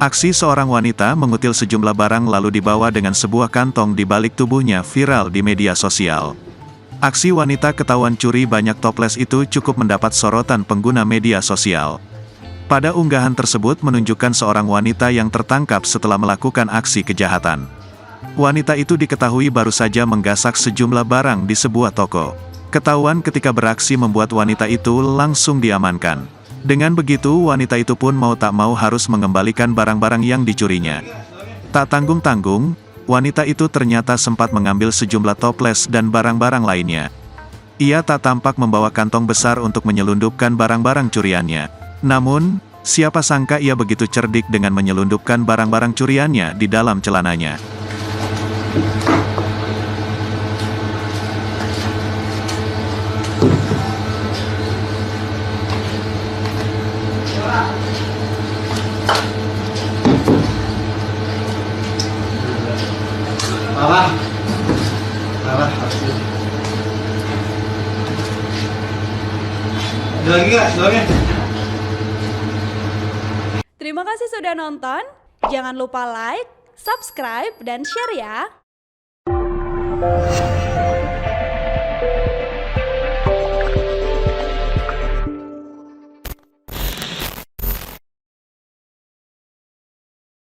Aksi seorang wanita mengutil sejumlah barang lalu dibawa dengan sebuah kantong di balik tubuhnya viral di media sosial. Aksi wanita ketahuan curi banyak toples itu cukup mendapat sorotan pengguna media sosial. Pada unggahan tersebut menunjukkan seorang wanita yang tertangkap setelah melakukan aksi kejahatan. Wanita itu diketahui baru saja menggasak sejumlah barang di sebuah toko. Ketahuan ketika beraksi membuat wanita itu langsung diamankan. Dengan begitu wanita itu pun mau tak mau harus mengembalikan barang-barang yang dicurinya. Tak tanggung-tanggung, wanita itu ternyata sempat mengambil sejumlah toples dan barang-barang lainnya. Ia tak tampak membawa kantong besar untuk menyelundupkan barang-barang curiannya. Namun, siapa sangka ia begitu cerdik dengan menyelundupkan barang-barang curiannya di dalam celananya. Apa? Ada lagi nggak? Soalnya. Terima kasih sudah nonton. Jangan lupa like, subscribe, dan share ya.